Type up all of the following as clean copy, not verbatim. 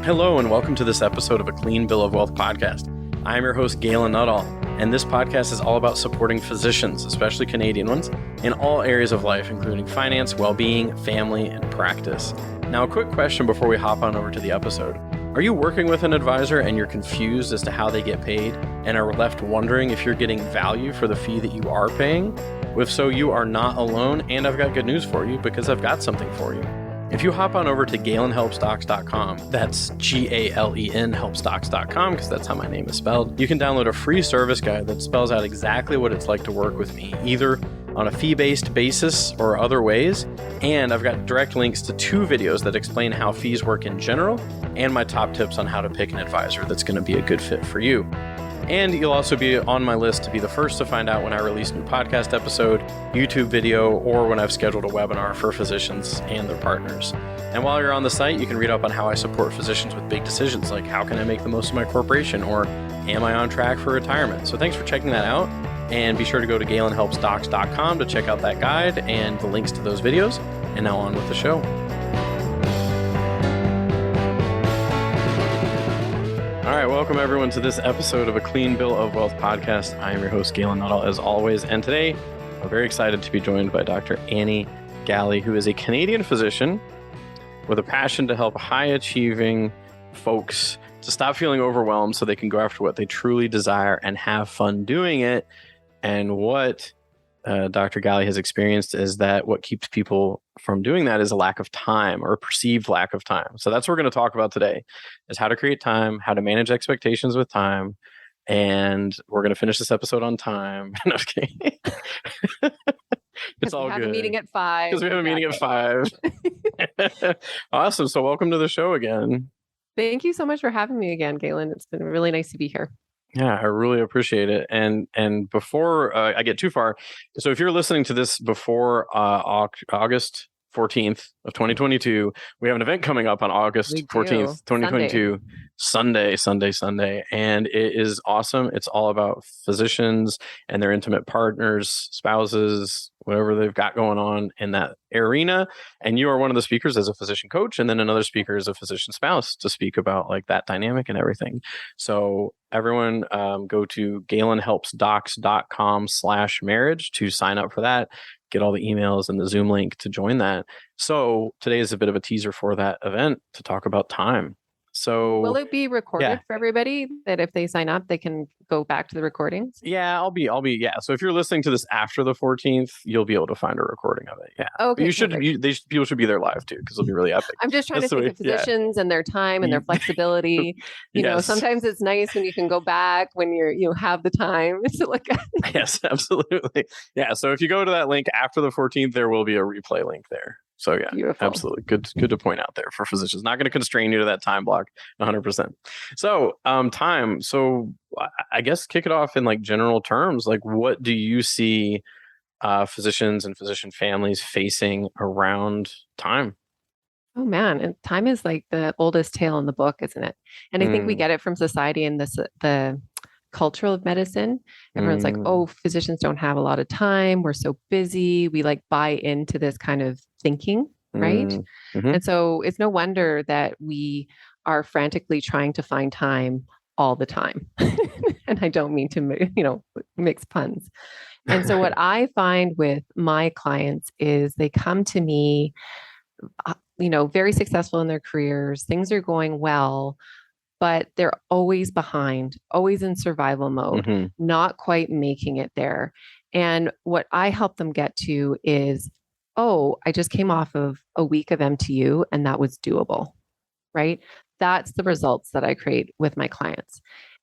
Hello, and welcome to this episode of A Clean Bill of Wealth podcast. I'm your host, Gallie Nuttall, and this podcast is all about supporting physicians, especially Canadian ones, in all areas of life, including finance, well-being, family, and practice. Now, a quick question before we hop on over to the episode. Are you working with an advisor and you're confused as to how they get paid and are left wondering if you're getting value for the fee that you are paying? If so, you are not alone, and I've got good news for you because I've got something for you. If you hop on over to GalenHelpsDocs.com, that's Galen helpsdocs.com, because that's how my name is spelled, you can download a free service guide that spells out exactly what it's like to work with me, either on a fee-based basis or other ways. And I've got direct links to 2 videos that explain how fees work in general and my top tips on how to pick an advisor that's going to be a good fit for you. And you'll also be on my list to be the first to find out when I release a new podcast episode, YouTube video, or when I've scheduled a webinar for physicians and their partners. And while you're on the site, you can read up on how I support physicians with big decisions, like how can I make the most of my corporation, or am I on track for retirement? So thanks for checking that out. And be sure to go to GalenHelpsDocs.com to check out that guide and the links to those videos. And now on with the show. All right, welcome everyone to this episode of A Clean Bill of Wealth podcast. I am your host, Gallie Nuttall, as always. And today, I'm very excited to be joined by Dr. Annie Gallie, who is a Canadian physician with a passion to help high-achieving folks to stop feeling overwhelmed so they can go after what they truly desire and have fun doing it. And what Dr. Gallie has experienced is that what keeps people from doing that is a lack of time, or a perceived lack of time. So that's what we're going to talk about today, is how to create time, how to manage expectations with time. And we're going to finish this episode on time. No, I'm kidding. It's all good. We have a meeting at 5. Because we have a meeting at 5. Awesome. So welcome to the show again. Thank you so much for having me again, Galen. It's been really nice to be here. Yeah, I really appreciate it. And before I get too far, so if you're listening to this before August 14th of 2022, we have an event coming up on August 14th, 2022, Sunday. And it is awesome. It's all about physicians and their intimate partners, spouses, whatever they've got going on in that arena. And you are one of the speakers as a physician coach, and then another speaker as a physician spouse to speak about like that dynamic and everything. So everyone go to GalenHelpsDocs.com/marriage to sign up for that. Get all the emails and the Zoom link to join that. So today is a bit of a teaser for that event to talk about time. So will it be recorded for everybody, that if they sign up, they can go back to the recordings? Yeah, I'll be. Yeah. So if you're listening to this after the 14th, you'll be able to find a recording of it. Yeah. Okay. But people should be there live too, because it'll be really epic. I'm just trying to think of physicians and their time and their flexibility. You know, sometimes it's nice when you can go back when you have the time to look at. Yes, absolutely. Yeah. So if you go to that link after the 14th, there will be a replay link there. So yeah, beautiful. Absolutely. Good to point out there for physicians. Not going to constrain you to that time block 100%. So time. So I guess kick it off in like general terms. Like, what do you see physicians and physician families facing around time? Oh man, and time is like the oldest tale in the book, isn't it? And I think we get it from society and the culture of medicine. Everyone's like, oh, physicians don't have a lot of time. We're so busy. We like buy into this kind of thinking, right? Mm-hmm. And so it's no wonder that we are frantically trying to find time all the time. And I don't mean to, mix puns. And so what I find with my clients is they come to me, very successful in their careers. Things are going well, but they're always behind, always in survival mode, not quite making it there. And what I help them get to is, oh, I just came off of a week of MTU and that was doable, right? That's the results that I create with my clients.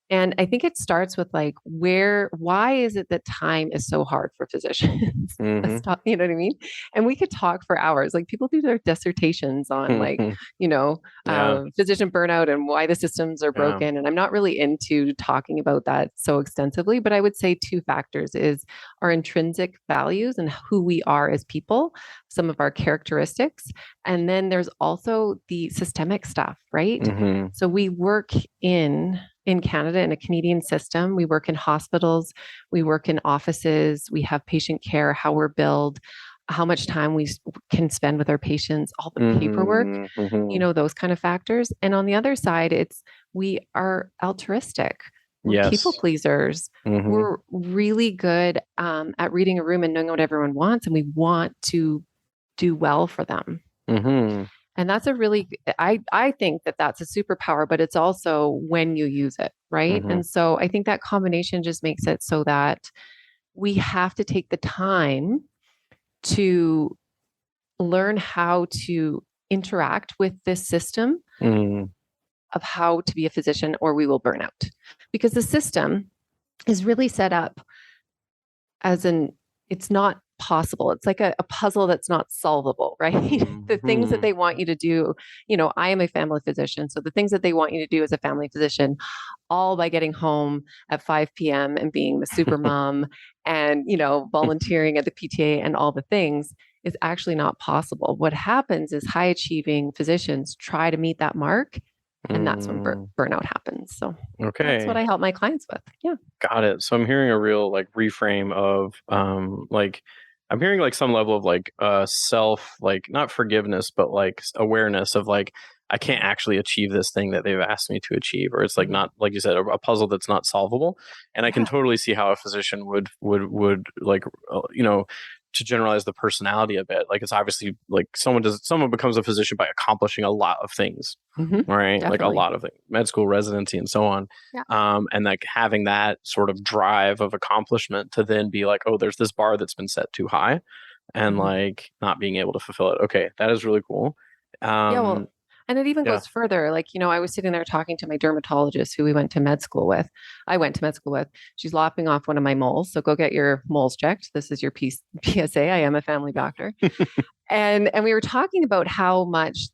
And I think it starts with like, why is it that time is so hard for physicians? You know what I mean? And we could talk for hours. Like people do their dissertations on physician burnout and why the systems are broken. And I'm not really into talking about that so extensively, but I would say 2 factors is our intrinsic values and who we are as people, some of our characteristics. And then there's also the systemic stuff, right? So we work in Canada in a Canadian system. We work in hospitals, we work in offices, we have patient care, how we're billed. how much time we can spend with our patients, all the paperwork, Mm-hmm. those kind of factors. And on the other side, we are altruistic. We're people Yes. pleasers. Mm-hmm. We're really good at reading a room and knowing what everyone wants, and we want to do well for them. Mm-hmm. And that's a really, I think that that's a superpower, but it's also when you use it, right? Mm-hmm. And so I think that combination just makes it so that we have to take the time to learn how to interact with this system Mm-hmm. of how to be a physician, or we will burn out. Because the system is really set up as it's not possible. It's like a puzzle that's not solvable, right? The things that Mm-hmm. they want you to do, I am a family physician. So the things that they want you to do as a family physician, all by getting home at 5 p.m. and being the super mom and, volunteering at the PTA and all the things is actually not possible. What happens is high achieving physicians try to meet that mark, and that's when burnout happens. So that's what Okay. I help my clients with. Yeah. Got it. So I'm hearing a real like reframe of like I'm hearing like some level of like self, like not forgiveness, but like awareness of like I can't actually achieve this thing that they've asked me to achieve, or it's like Mhm. not, like you said, a puzzle that's not solvable. And I can Yeah. totally see how a physician would like to generalize the personality a bit. Like it's obviously like someone becomes a physician by accomplishing a lot of things, right? Like a Definitely. lot of things, med school, residency, and so on. Yeah. And like having that sort of drive of accomplishment to then be like, oh, there's this bar that's been set too high, and Mhm. like not being able to fulfill it. Okay, that is really cool. Yeah, Um, well, and it even yeah. goes further. Like, I was sitting there talking to my dermatologist who we went to med school with. I went to med school with. She's lopping off one of my moles. So go get your moles checked. This is your PSA. I am a family doctor. And we were talking about how much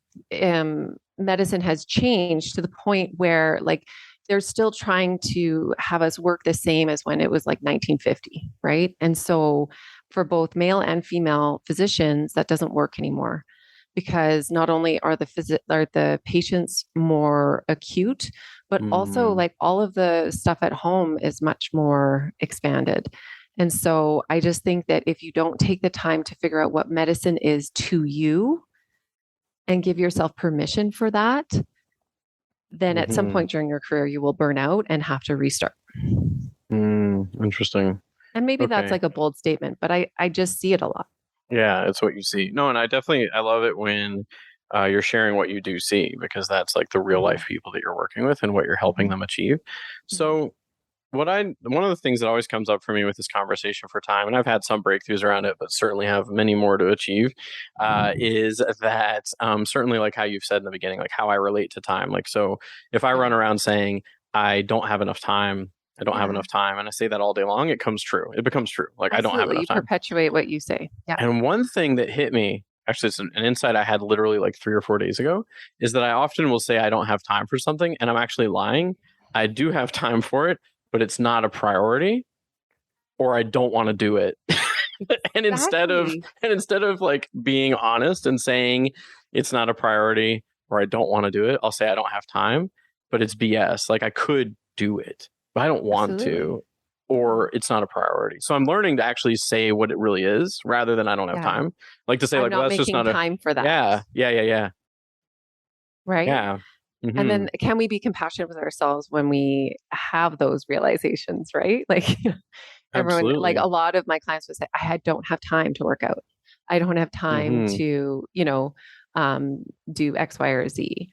medicine has changed to the point where like they're still trying to have us work the same as when it was like 1950, right? And so for both male and female physicians, that doesn't work anymore because not only are the patients more acute, but also Mm, like all of the stuff at home is much more expanded. And so I just think that if you don't take the time to figure out what medicine is to you and give yourself permission for that, then at some hmm point during your career, you will burn out and have to restart. Interesting. And maybe that's Okay. like a bold statement, but I just see it a lot. Yeah, it's what you see. No, and I love it when you're sharing what you do see, because that's like the real Mhm. life people that you're working with and what you're helping Mhm. them achieve. Mhm. So one of the things that always comes up for me with this conversation for time, and I've had some breakthroughs around it, but certainly have many more to achieve, is that certainly like how you've said in the beginning, like how I relate to time. Like, so if I run Yeah. around saying I don't have enough time, I don't have Yeah. enough time, and I say that all day long, it comes true. It becomes true. Like I don't have Absolutely. enough You time. perpetuate what you say. Yeah. And one thing that hit me, actually, it's an insight I had literally like 3 or 4 days ago, is that I often will say I don't have time for something, and I'm actually lying. I do have time for it, but it's not a priority, or I don't want to do it. and instead of Exactly. and instead of like being honest and saying it's not a priority or I don't want to do it, I'll say I don't have time, but it's BS. Like I could do it, but I don't want Absolutely. to, Yeah. or it's not a priority. So I'm learning to actually say what it really is rather than I don't have Yeah. time. Like to say I'm like, well, not that's just making not a time for that. yeah. Right. Yeah. And Mm-hmm. then can we be compassionate with ourselves when we have those realizations, right? Like everyone, like a Absolutely. lot of my clients would say, don't have time to work out. I don't have time Mm-hmm. to, um, do X, Y, or Z.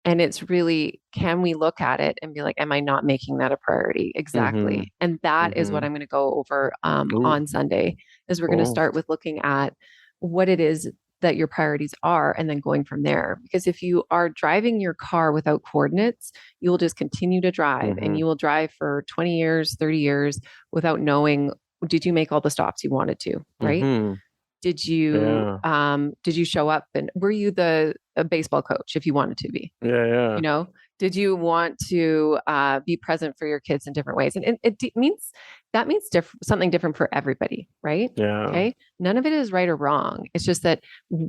And it's really, can we look at it and be like, am I not making that a priority? Mm-hmm. Exactly. And that is what Mm-hmm. I'm going to go over Ooh, on Sunday, is we're going to cool. start with looking at what it is that your priorities are and then going from there. Because if you are driving your car without coordinates, you will just continue to drive and Mm-hmm. you will drive for 20 years, 30 years without knowing, did you make all the stops you wanted to, right? Mm-hmm. Yeah. Did you show up and were you the a baseball coach if you wanted to be? Yeah. Yeah. You know, did you want to be present for your kids in different ways? And means that means something different for everybody, right? Yeah. Okay. None of it is right or wrong. It's just that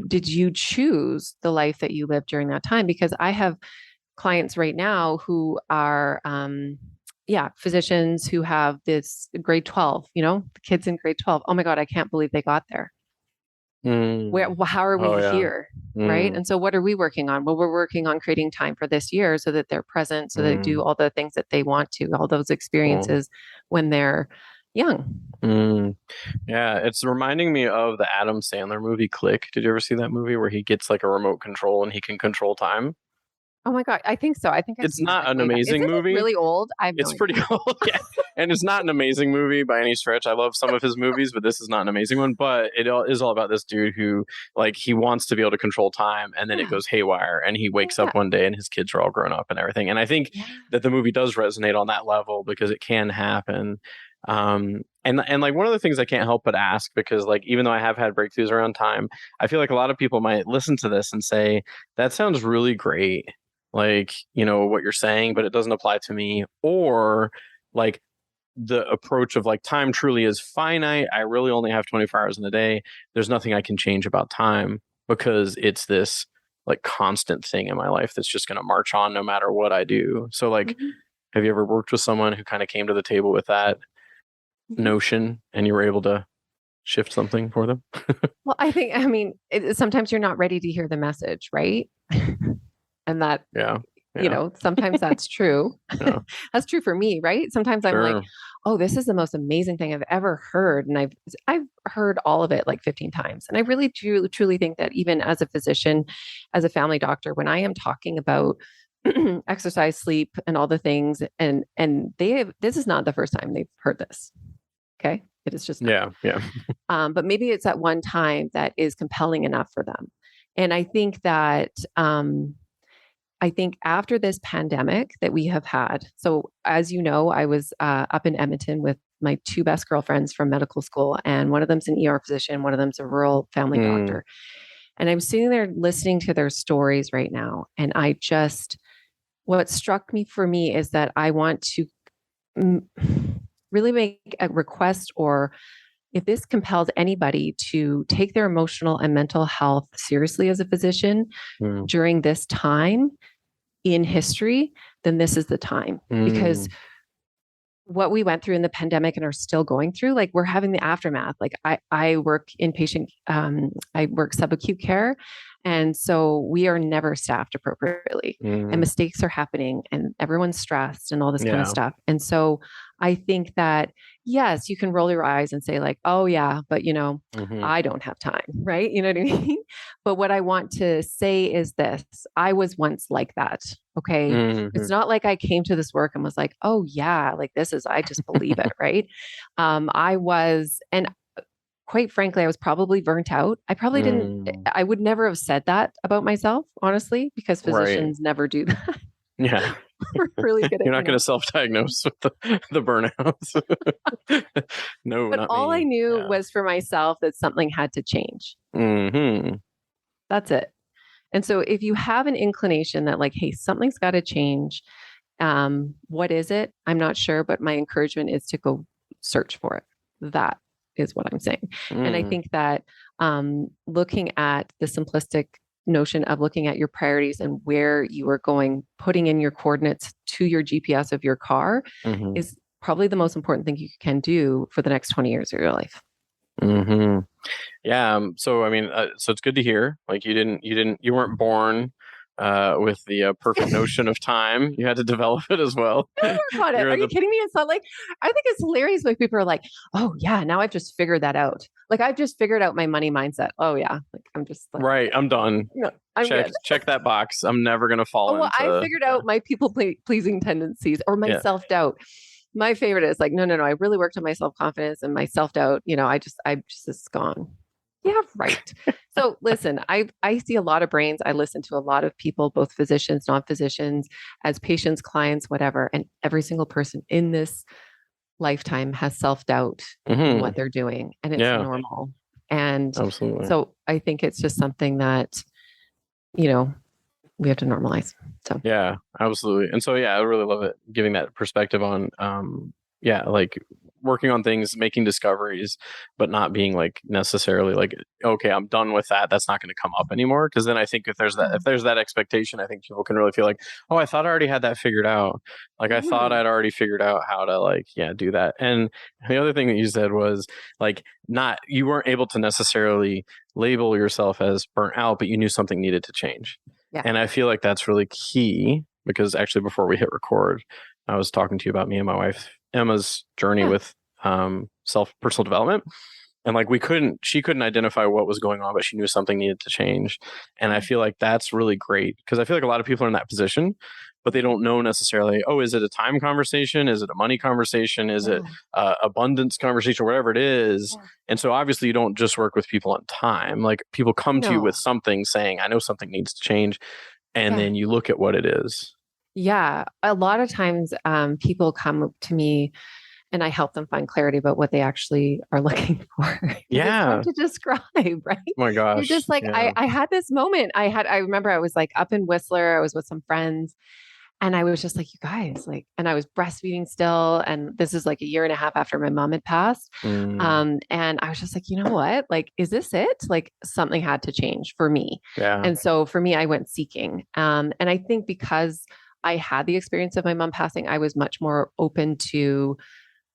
did you choose the life that you lived during that time? Because I have clients right now who are, yeah, physicians who have this grade 12, the kids in grade 12. Oh my God, I can't believe they got there. How are Oh, we yeah. here? Right. Mm. And so what are we working on? Well, we're working on creating time for this year so that they're present, so they do Mm. all the things that they want to, all those Cool. experiences when they're young. Mm. Yeah, it's reminding me of the Adam Sandler movie Click. Did you ever see that movie where he gets like a remote control and he can control time? Oh my God. I think so. I think I've It's seen it not like an way back. Is amazing it like movie. really old? I have no It's pretty idea. cool. Yeah. And it's not an amazing movie by any stretch. I love some of his movies, but this is not an amazing one. But is all about this dude who, like, he wants to be able to control time and then it Yeah. goes haywire and he wakes up Yeah. one day and his kids are all grown up and everything. And I think Yeah. that the movie does resonate on that level because it can happen. And like one of the things I can't help but ask, because like even though I have had breakthroughs around time, I feel like a lot of people might listen to this and say, that sounds really great, like, what you're saying, but it doesn't apply to me. Or like the approach of like time truly is finite. I really only have 24 hours in a day. There's nothing I can change about time because it's this like constant thing in my life that's just going to march on no matter what I do. So like, Mhm. have you ever worked with someone who kind of came to the table with that Mhm. notion and you were able to shift something for them? Well, I mean, sometimes you're not ready to hear the message, right? And that, Yeah. Yeah. sometimes that's true. Yeah. That's true for me, right? Sometimes I'm like, Sure. oh, this is the most amazing thing I've ever heard. And I've heard all of it like 15 times. And I really do truly think that even as a physician, as a family doctor, when I am talking about exercise, sleep, and all the things, and this is not the first time they've heard this. Okay. It is just not. Yeah. Yeah. But maybe it's at one time that is compelling enough for them. And I think that I think after this pandemic that we have had, so as you know, I was up in Edmonton with my two best girlfriends from medical school, and one of them's an ER physician, one of them's a rural family Mm. doctor. And I'm sitting there listening to their stories right now. And what struck me for me is that I want to mm, really make a request, or if this compels anybody to take their emotional and mental health seriously as a physician Mm. during this time in history, then this is the time. Because Mm. what we went through in the pandemic and are still going through, like we're having the aftermath. Like I work inpatient, I work subacute care. And so we are never staffed appropriately and Mm. mistakes are happening and everyone's stressed and all this kind of Yeah. stuff. And so I think that, yes, you can roll your eyes and say like, oh yeah, but Mm-hmm. I don't have time, right? You know what I mean? But what I want to say is this: I was once like that. Okay. Mm-hmm. It's not like I came to this work and was like, oh yeah, like I just believe it. Right. I was, and quite frankly, I was probably burnt out. I probably didn't, Mm. I would never have said that about myself, honestly, because Right. physicians never do that. Yeah. We're really good You're at, not going to self-diagnose with the burnouts. No, but not all I me. knew Yeah. was for myself that something had to change. Mm-hmm. That's it. And so if you have an inclination that like, hey, something's got to change, what is it? I'm not sure, but my encouragement is to go search for it. That is what I'm saying. And I Mm. think that looking at the simplistic notion of looking at your priorities and where you are going, putting in your coordinates to your GPS of your car Mm-hmm. is probably the most important thing you can do for the next 20 years of your life. Mm-hmm. Yeah. So, I mean, so it's good to hear. Like you weren't born with the perfect notion of time. You had to develop it as well. Work on it. You're Are you the kidding me? It's not like, I think it's hilarious when people are like, oh yeah, now I've just figured that out. Like I've just figured out my money mindset. Oh yeah. Like I'm just like, right. I'm done. no, I'm Check good. check that box. I'm never gonna fall Oh, well, I into. figured Yeah. out my people pleasing tendencies or my Yeah. self-doubt. My favorite is like, no, no, no. I really worked on my self-confidence and my self-doubt. It's gone. Yeah, right. So listen, I see a lot of brains. I listen to a lot of people, both physicians, non-physicians, as patients, clients, whatever. And every single person in this lifetime has self-doubt in Mm-hmm. what they're doing. And it's Yeah. normal. And Absolutely. so I think it's just something that, we have to normalize. So Yeah, absolutely. And so, yeah, I really love it giving that perspective on, yeah, like working on things, making discoveries, but not being like necessarily like, okay, I'm done with that. That's not going to come up anymore. Because then I think if there's that expectation, I think people can really feel like, oh, I thought I already had that figured out. Like I thought I'd already figured out how to like, yeah, do that. And the other thing that you said was like, you weren't able to necessarily label yourself as burnt out, but you knew something needed to change. Yeah. And I feel like that's really key because actually before we hit record, I was talking to you about me and my wife Emma's journey with personal development. And like she couldn't identify what was going on, but she knew something needed to change. And I feel like that's really great because I feel like a lot of people are in that position, but they don't know necessarily, oh, is it a time conversation? Is it a money conversation? Is it abundance conversation, whatever it is? And so obviously you don't just work with people on time. Like people come to you with something saying, I know something needs to change. And then you look at what it is. Yeah. A lot of times people come to me and I help them find clarity about what they actually are looking for. It's hard to describe, right? Oh my gosh. You're just like, I had this moment. I remember I was like up in Whistler. I was with some friends and I was just like, you guys, like, and I was breastfeeding still. And this is like a year and a half after my mom had passed. And I was just like, you know what? Like, is this it? Like something had to change for me. Yeah. And so for me, I went seeking. And I think because I had the experience of my mom passing, I was much more open to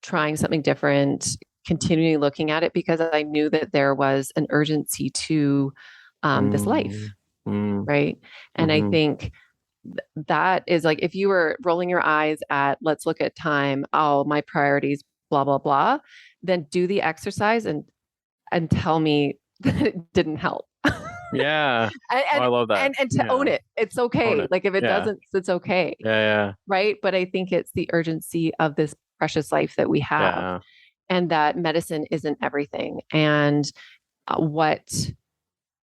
trying something different, continuing looking at it because I knew that there was an urgency to this life. Right. And I think that is like, if you were rolling your eyes at, let's look at time, oh, my priorities, blah, blah, blah, then do the exercise and tell me that it didn't help. Yeah. I love that. And to own it. It's okay. Like if it doesn't, it's okay. Yeah. Right. But I think it's the urgency of this precious life that we have and that medicine isn't everything. And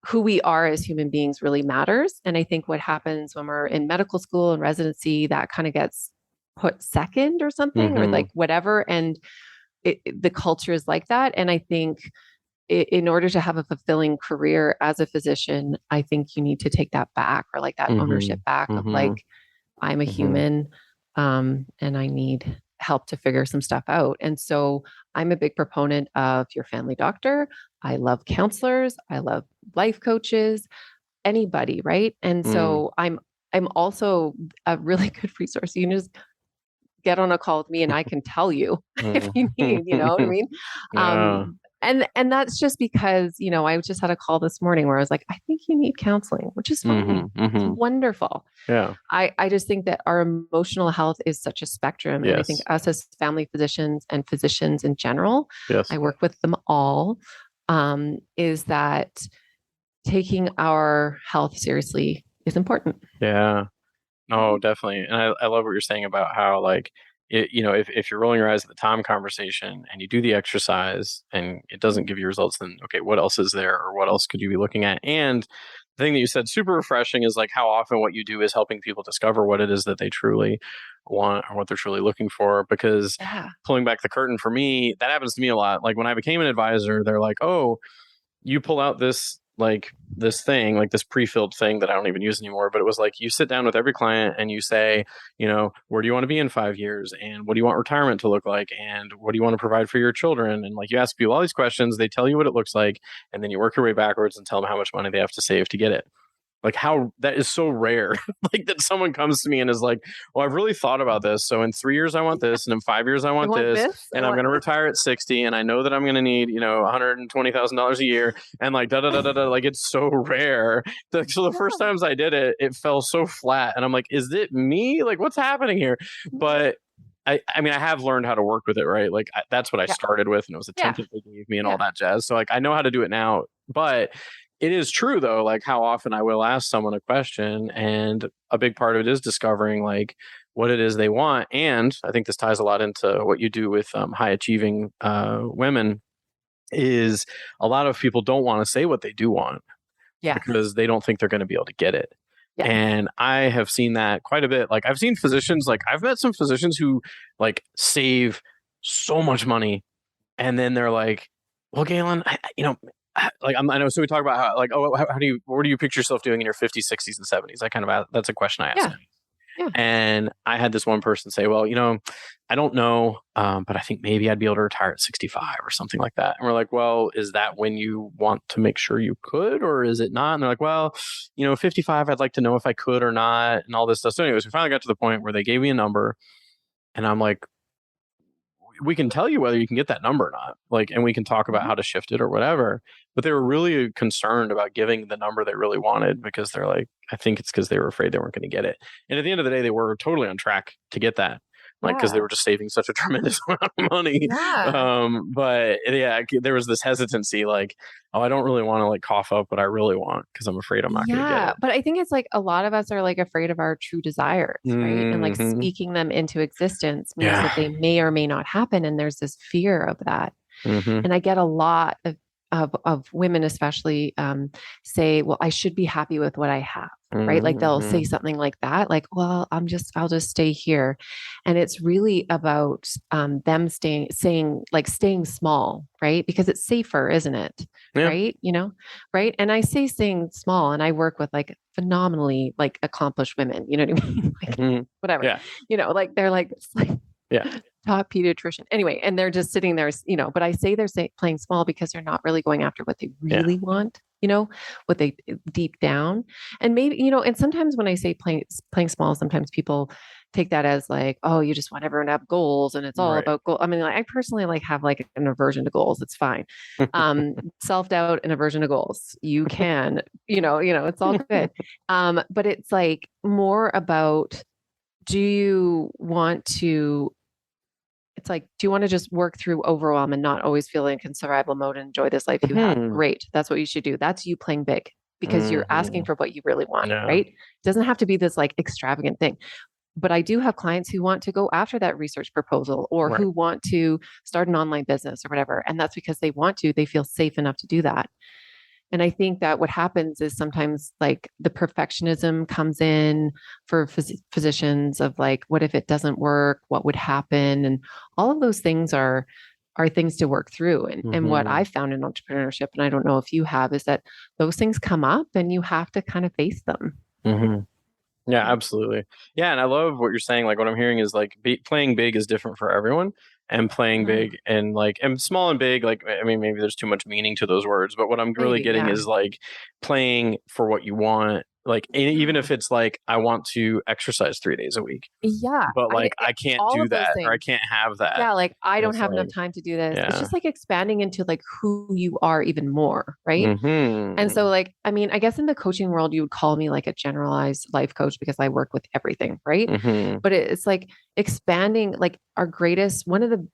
who we are as human beings really matters. And I think what happens when we're in medical school and residency, that kind of gets put second or something or like whatever. And the culture is like that. And I think in order to have a fulfilling career as a physician, I think you need to take that back or like that ownership back of like, I'm a human and I need help to figure some stuff out. And so I'm a big proponent of your family doctor. I love counselors. I love life coaches, anybody. Right. And so I'm also a really good resource. You can just get on a call with me and I can tell you if you need, you know what I mean? And that's just because, you know, I just had a call this morning where I was like, I think you need counseling, which is fine. It's wonderful. Yeah. I just think that our emotional health is such a spectrum. And I think us as family physicians and physicians in general, I work with them all, is that taking our health seriously is important. Yeah. No, definitely. And I love what you're saying about how like, you know, if you're rolling your eyes at the time conversation and you do the exercise and it doesn't give you results, then okay, what else is there or what else could you be looking at? And the thing that you said super refreshing is like how often what you do is helping people discover what it is that they truly want or what they're truly looking for. Because pulling back the curtain for me, that happens to me a lot. Like when I became an advisor, they're like, oh, you pull out this thing, like this pre-filled thing that I don't even use anymore. But it was like, you sit down with every client and you say, you know, where do you want to be in 5 years? And what do you want retirement to look like? And what do you want to provide for your children? And like, you ask people all these questions, they tell you what it looks like. And then you work your way backwards and tell them how much money they have to save to get it. Like how that is so rare, like that someone comes to me and is like, well, I've really thought about this. So in 3 years, I want this. And in 5 years, I want this. And I'm going to retire at 60. And I know that I'm going to need, you know, $120,000 a year. And like, like it's so rare. So the first times I did it, it fell so flat. And I'm like, is it me? Like, what's happening here? But I mean, I have learned how to work with it, right? Like that's what I started with. And it was a template they gave me and all that jazz. So like, I know how to do it now. But it is true though, like how often I will ask someone a question and a big part of it is discovering like what it is they want. And I think this ties a lot into what you do with high achieving women is a lot of people don't want to say what they do want because they don't think they're going to be able to get it. Yeah. And I have seen that quite a bit. Like I've seen physicians, like I've met some physicians who like save so much money and then they're like, well, Galen, you know, like I know, so we talk about how, like, oh, what do you picture yourself doing in your 50s, 60s, and 70s? That's a question I ask. Yeah. And I had this one person say, well, I don't know, but I think maybe I'd be able to retire at 65 or something like that. And we're like, well, is that when you want to make sure you could, or is it not? And they're like, well, 55, I'd like to know if I could or not, and all this stuff. So anyways, we finally got to the point where they gave me a number, and I'm like, we can tell you whether you can get that number or not. Like, and we can talk about how to shift it or whatever. But they were really concerned about giving the number they really wanted, because they're like, I think it's because they were afraid they weren't going to get it. And at the end of the day, they were totally on track to get that. Like, because they were just saving such a tremendous amount of money. Yeah. But yeah, there was this hesitancy, like, oh, I don't really want to like cough up what I really want because I'm afraid I'm not going to get it. But I think it's like a lot of us are like afraid of our true desires, right? And like speaking them into existence means that they may or may not happen. And there's this fear of that. And I get a lot of women, especially, say, well, I should be happy with what I have, right? Like they'll say something like that, like, well, I'll just stay here. And it's really about them staying small, right? Because it's safer, isn't it? Yeah. Right. Right. And I say staying small, and I work with like phenomenally like accomplished women, you know what I mean? Like whatever, like they're like, it's like, top pediatrician. Anyway, and they're just sitting there, but I say they're playing small because they're not really going after what they really want, what they deep down. And maybe, and sometimes when I say playing small, sometimes people take that as like, oh, you just want everyone to have goals and it's all about goals. I mean, like, I personally like have like an aversion to goals. It's fine. Self-doubt and aversion to goals. You can, it's all good. But it's like more about, do you want to just work through overwhelm and not always feel like in survival mode and enjoy this life you have? Great. That's what you should do. That's you playing big, because you're asking for what you really want, right? It doesn't have to be this like extravagant thing. But I do have clients who want to go after that research proposal, or who want to start an online business or whatever. And that's because they feel safe enough to do that. And I think that what happens is sometimes like the perfectionism comes in for physicians of like, what if it doesn't work? What would happen? And all of those things are things to work through. And what I found in entrepreneurship, and I don't know if you have, is that those things come up and you have to kind of face them. Yeah, absolutely. Yeah. And I love what you're saying. Like, what I'm hearing is like playing big is different for everyone. And playing big and small and big, like, I mean, maybe there's too much meaning to those words, but what I'm really getting is like playing for what you want. Like, even if it's like, I want to exercise 3 days a week. Yeah. But like, I can't do that, or I can't have that. Yeah. Like, I don't have enough time to do this. It's just like expanding into like who you are even more. Right. And so like, I mean, I guess in the coaching world, you would call me like a generalized life coach because I work with everything. Right. But it's like expanding, like one of the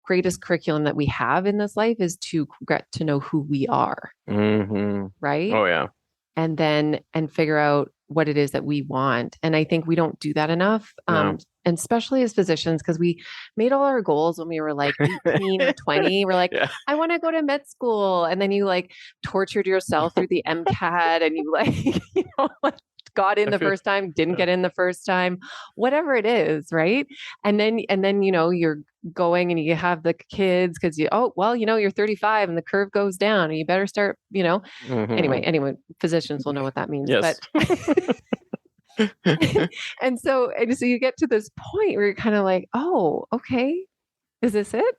greatest curriculum that we have in this life is to get to know who we are. Right. Oh yeah. And figure out what it is that we want. And I think we don't do that enough. And especially as physicians, because we made all our goals when we were like 18 or 20. We're like, I want to go to med school. And then you like tortured yourself through the MCAT, and you like, got in the first time, didn't get in the first time, whatever it is. Right. And then, you're going and you have the kids because you're 35 and the curve goes down and you better start, anyway, physicians will know what that means. Yes. But and so you get to this point where you're kind of like, oh, okay. Is this it?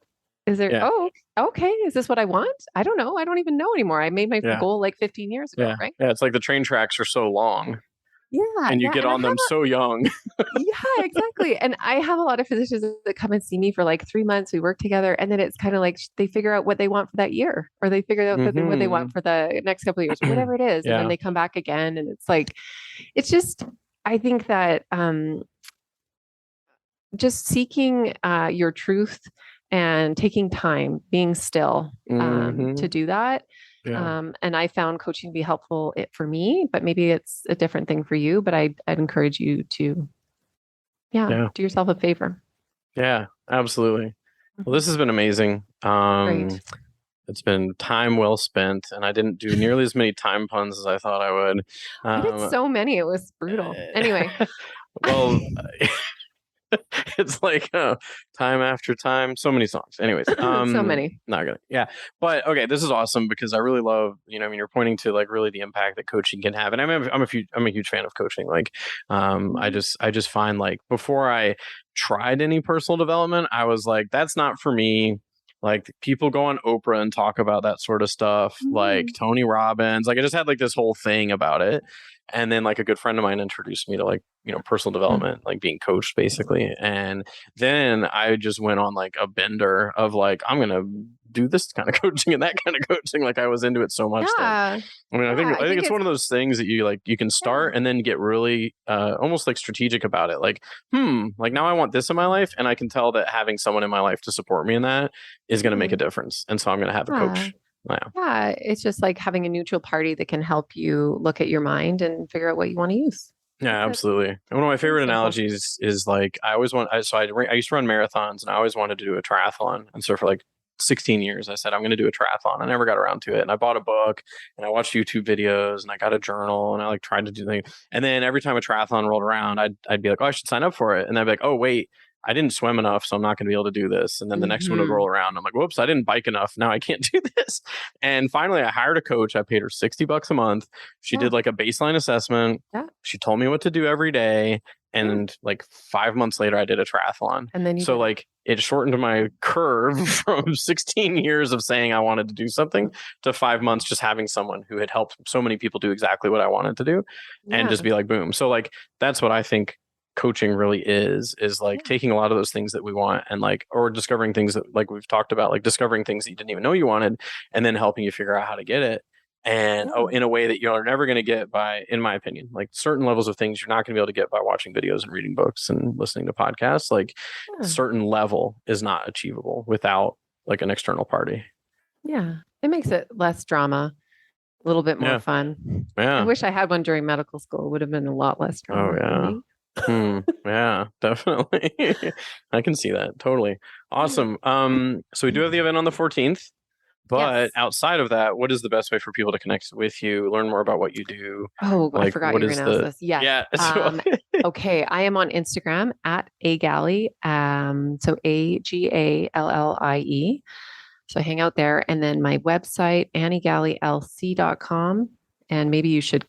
Is there, okay. Is this what I want? I don't know. I don't even know anymore. I made my goal like 15 years ago. Right. Yeah. It's like the train tracks are so long. Yeah. And you get on them so young. Yeah, exactly. And I have a lot of physicians that come and see me for like 3 months. We work together. And then it's kind of like they figure out what they want for that year, or they figure out what they want for the next couple of years, whatever it is. And then they come back again. And it's like, it's just, I think that just seeking your truth and taking time, being still to do that. And I found coaching to be helpful for me, but maybe it's a different thing for you. But I'd encourage you to, do yourself a favor. Yeah, absolutely. Well, this has been amazing. Great. It's been time well spent, and I didn't do nearly as many time puns as I thought I would. I did so many. It was brutal. Anyway. Well, It's like time after time, so many songs. Anyways, So many. not gonna, yeah. But okay, this is awesome because I really love, I mean, you're pointing to like really the impact that coaching can have, and I'm a huge fan of coaching. Like, I just find like before I tried any personal development, I was like, that's not for me. Like people go on Oprah and talk about that sort of stuff, like Tony Robbins. Like I just had like this whole thing about it. And then like a good friend of mine introduced me to like, personal development, like being coached basically. And then I just went on like a bender of like, I'm going to do this kind of coaching and that kind of coaching. Like I was into it so much. Yeah. I mean, I think it's one of those things that you can start and then get really almost like strategic about it. Like, like now I want this in my life. And I can tell that having someone in my life to support me in that is going to make a difference. And so I'm going to have a coach. Yeah, it's just like having a neutral party that can help you look at your mind and figure out what you want to use. Yeah, absolutely. And one of my favorite analogies is like I used to run marathons and I always wanted to do a triathlon. And so for like 16 years, I said, I'm going to do a triathlon. I never got around to it. And I bought a book and I watched YouTube videos and I got a journal and I like tried to do things. And then every time a triathlon rolled around, I'd be like, oh, I should sign up for it. And I'd be like, oh, wait, I didn't swim enough, so I'm not going to be able to do this. And then the next one would roll around. I'm like, whoops, I didn't bike enough. Now I can't do this. And finally, I hired a coach. I paid her $60 a month. She did like a baseline assessment. Yeah. She told me what to do every day. And like 5 months later, I did a triathlon. And then like it shortened my curve from 16 years of saying I wanted to do something to 5 months just having someone who had helped so many people do exactly what I wanted to do and just be like, boom. So like that's what I think coaching really is like taking a lot of those things that we want and like, or discovering things that like we've talked about, like discovering things that you didn't even know you wanted and then helping you figure out how to get it. And in a way that you're never going to get by, in my opinion, like certain levels of things you're not going to be able to get by watching videos and reading books and listening to podcasts. Like certain level is not achievable without like an external party. Yeah. It makes it less drama, a little bit more fun. Yeah. I wish I had one during medical school. It would have been a lot less drama. Oh, yeah. Yeah, definitely. I can see that. Totally. Awesome. So we do have the event on the 14th, but outside of that, what is the best way for people to connect with you, learn more about what you do? Oh, like, I forgot you were going to ask this. Yes. Yeah. Okay. I am on Instagram at Gallie. So AGALLIE. So I hang out there. And then my website, AnnieGallieLC.com. And maybe you should,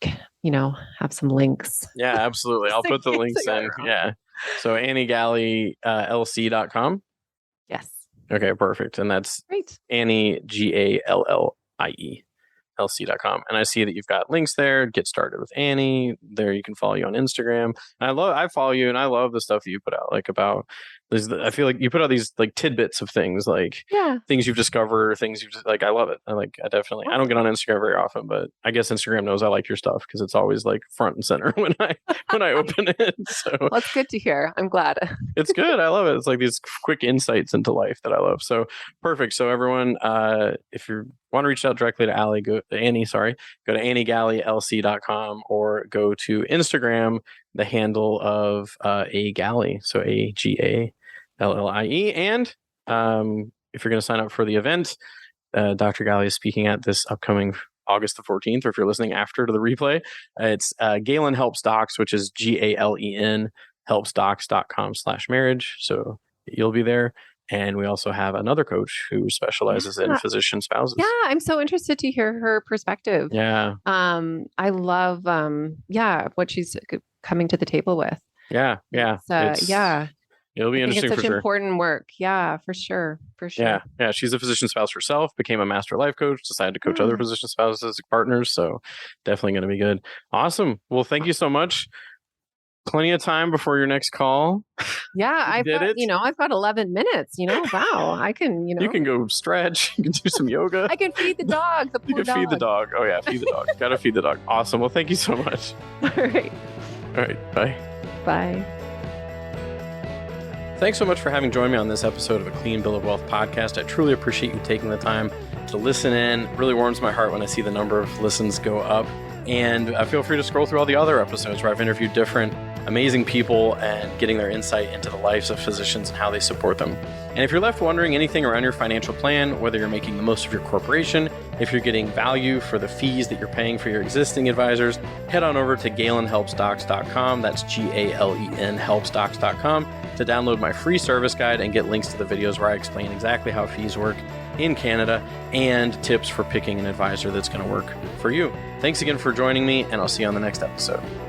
have some links. Yeah, absolutely. I'll put the links in. Yeah. So AnnieGallieLC.com. Yes. Okay, perfect. And that's great. Annie, GALLIE, LC.com. And I see that you've got links there. Get started with Annie. There you can follow you on Instagram. And I follow you and I love the stuff that you put out, like about I feel like you put out these like tidbits of things, like things you've discovered, things you've just like, I love it. I definitely, I don't get on Instagram very often, but I guess Instagram knows I like your stuff because it's always like front and center when I open it. So well, that's good to hear. I'm glad. It's good. I love it. It's like these quick insights into life that I love. So perfect. So everyone, if you want to reach out directly to Annie, go to AnnieGallieLC.com or go to Instagram, the handle of A Gallie. So AGALLIE. And if you're going to sign up for the event, Dr. Gallie is speaking at this upcoming August the 14th, or if you're listening after to the replay, it's Galen Helps Docs, which is GALEN helpsdocs.com/marriage. So you'll be there. And we also have another coach who specializes in physician spouses. Yeah, I'm so interested to hear her perspective. Yeah. I love, what she's coming to the table with. Yeah. It'll be interesting it's for such sure. Important work. Yeah, for sure. Yeah. She's a physician spouse herself, became a master life coach, decided to coach other physician spouses as partners. So definitely going to be good. Awesome. Well, thank you so much. Plenty of time before your next call. Yeah, I've got 11 minutes. Wow, I can. You can go stretch. You can do some yoga. I can feed the dog. You can feed the dog. Oh yeah, feed the dog. Got to feed the dog. Awesome. Well, thank you so much. All right. Bye. Bye. Thanks so much for having joined me on this episode of A Clean Bill of Wealth podcast. I truly appreciate you taking the time to listen in. It really warms my heart when I see the number of listens go up. And feel free to scroll through all the other episodes where I've interviewed different amazing people and getting their insight into the lives of physicians and how they support them. And if you're left wondering anything around your financial plan, whether you're making the most of your corporation, if you're getting value for the fees that you're paying for your existing advisors, head on over to galenhelpsdocs.com. That's GALEN helpsdocs.com to download my free service guide and get links to the videos where I explain exactly how fees work in Canada and tips for picking an advisor that's going to work for you. Thanks again for joining me, and I'll see you on the next episode.